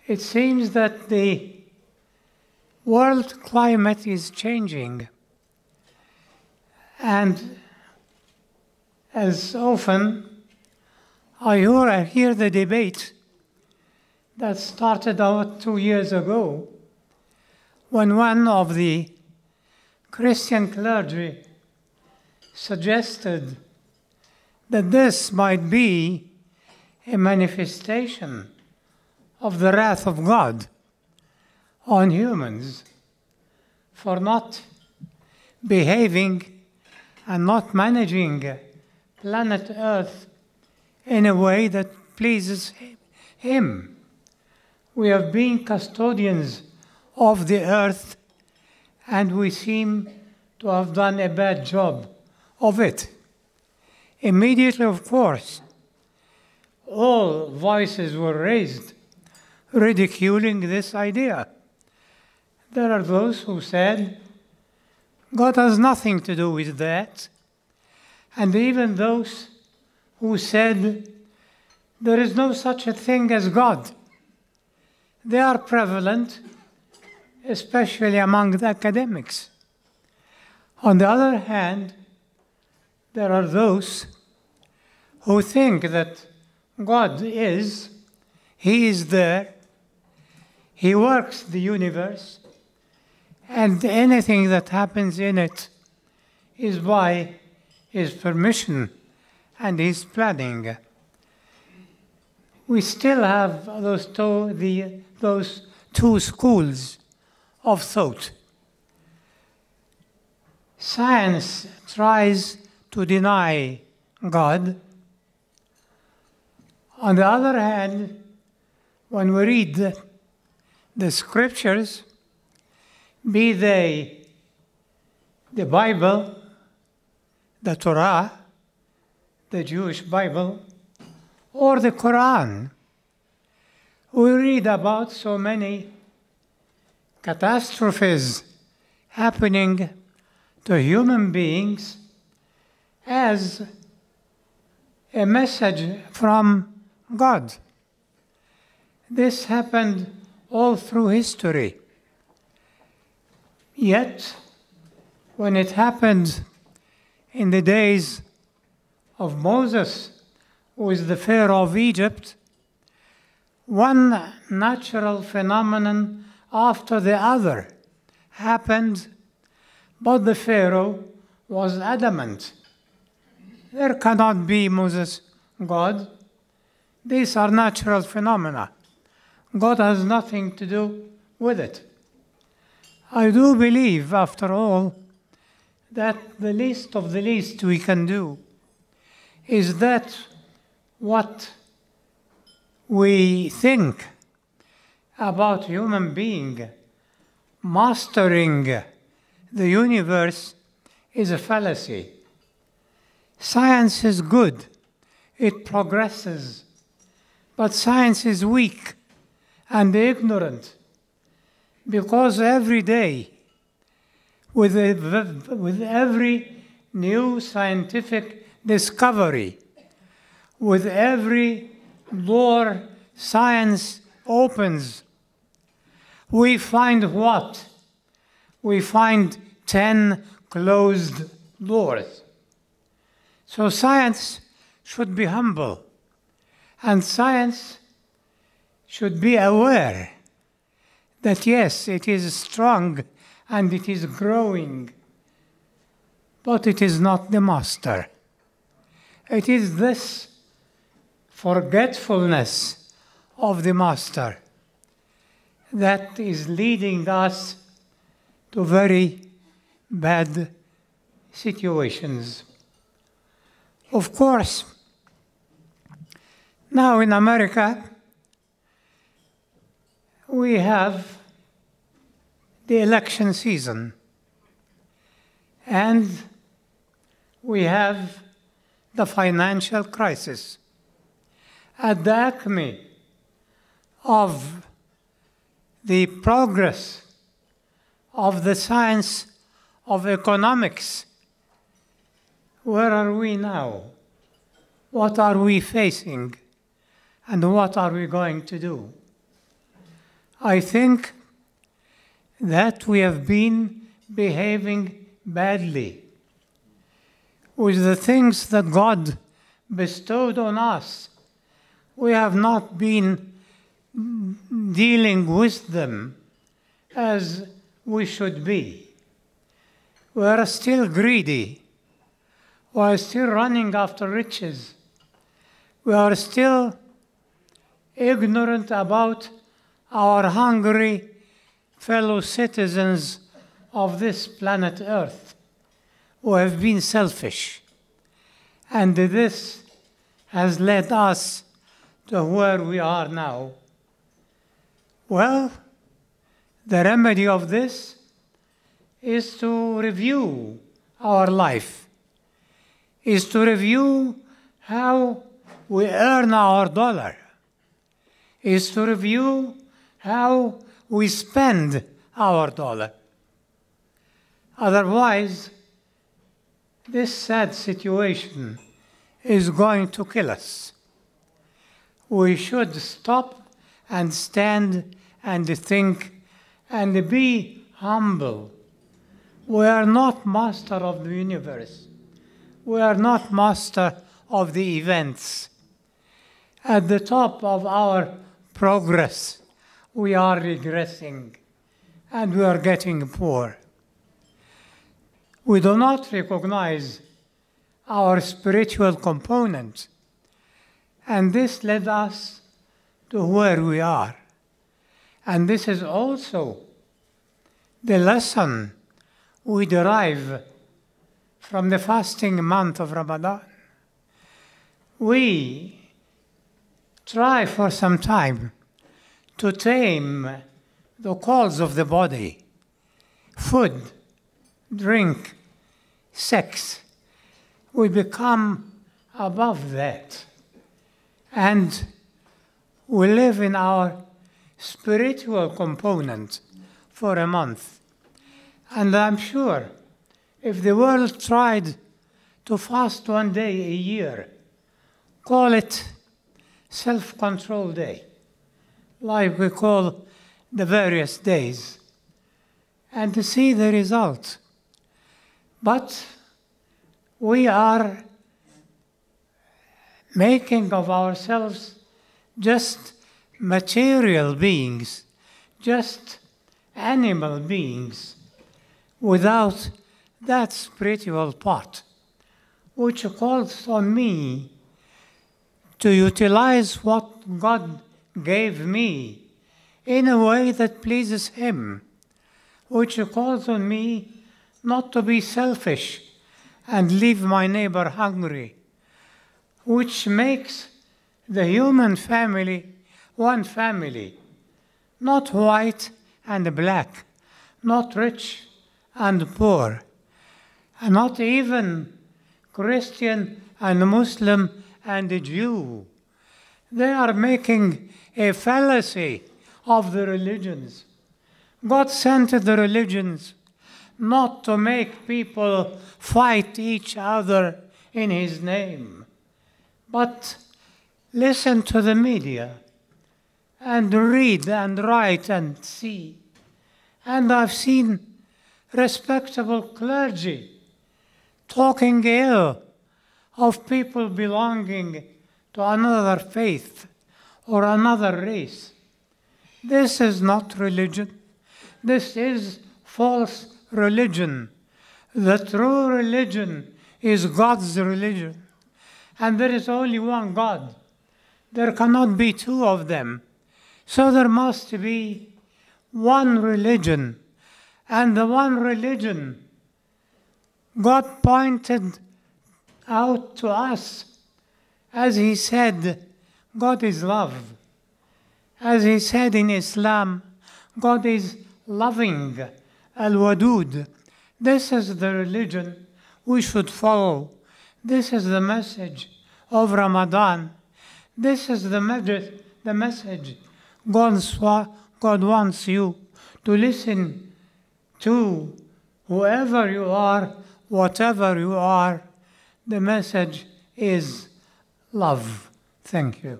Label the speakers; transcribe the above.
Speaker 1: It seems that the world climate is changing. And as often, I hear the debate that started out 2 years ago when one of the Christian clergy suggested that this might be a manifestation of the wrath of God on humans for not behaving and not managing planet Earth in a way that pleases Him. We have been custodians of the earth, and we seem to have done a bad job of it. Immediately, of course, all voices were raised ridiculing this idea. There are those who said, God has nothing to do with that. And even those who said, there is no such a thing as God. They are prevalent, especially among the academics. On the other hand, there are those who think that God is, He is there, He works the universe, and anything that happens in it is by His permission and His planning. We still have those two schools of thought. Science tries to deny God. On the other hand, when we read the scriptures, be they the Bible, the Torah, the Jewish Bible, or the Quran, we read about so many catastrophes happening to human beings as a message from God. This happened all through history. Yet, when it happened in the days of Moses, who was the Pharaoh of Egypt, one natural phenomenon after the other happened, but the Pharaoh was adamant. There cannot be, Moses, God. These are natural phenomena. God has nothing to do with it. I do believe, after all, that the least of the least we can do is that what we think about human being mastering the universe is a fallacy. Science is good. It progresses. But science is weak and ignorant because every day, with every new scientific discovery, with every door science opens, we find what? We find 10 closed doors. So science should be humble, and science should be aware that yes, it is strong and it is growing, but it is not the master. It is this forgetfulness of the master that is leading us to very bad situations. Of course, now in America, we have the election season, and we have the financial crisis. At the acme of the progress of the science of economics, where are we now? What are we facing? And what are we going to do? I think that we have been behaving badly with the things that God bestowed on us. We have not been dealing with them as we should be. We are still greedy. We are still running after riches. We are still ignorant about our hungry fellow citizens of this planet Earth who have been selfish. And this has led us to where we are now. Well, the remedy of this is to review our life, is to review how we earn our dollar, is to review how we spend our dollar. Otherwise, this sad situation is going to kill us. We should stop and stand and think and be humble. We are not master of the universe. We are not master of the events. At the top of our progress, we are regressing and we are getting poor. We do not recognize our spiritual component, and this led us to where we are. And this is also the lesson we derive from the fasting month of Ramadan. We try for some time to tame the calls of the body: food, drink, sex. We become above that. And we live in our spiritual component for a month. And I'm sure if the world tried to fast one day a year, call it self-control day, like we call the various days, and to see the result. But we are making of ourselves just material beings, just animal beings, without that spiritual part, which calls on me to utilize what God gave me in a way that pleases Him, which calls on me not to be selfish and leave my neighbor hungry, which makes the human family one family, not white and black, not rich and poor, and not even Christian and Muslim and Jew. They are making a fallacy of the religions. God sent the religions not to make people fight each other in His name, but listen to the media and read and write and see. And I've seen respectable clergy talking ill of people belonging to another faith or another race. This is not religion. This is false religion. The true religion is God's religion. And there is only one God. There cannot be two of them. So there must be one religion. And the one religion God pointed out to us, as He said, God is love. As He said in Islam, God is loving, al-wadud. This is the religion we should follow. This is the message of Ramadan. This is the message God wants you to listen to. Whoever you are, whatever you are, the message is love. Thank you.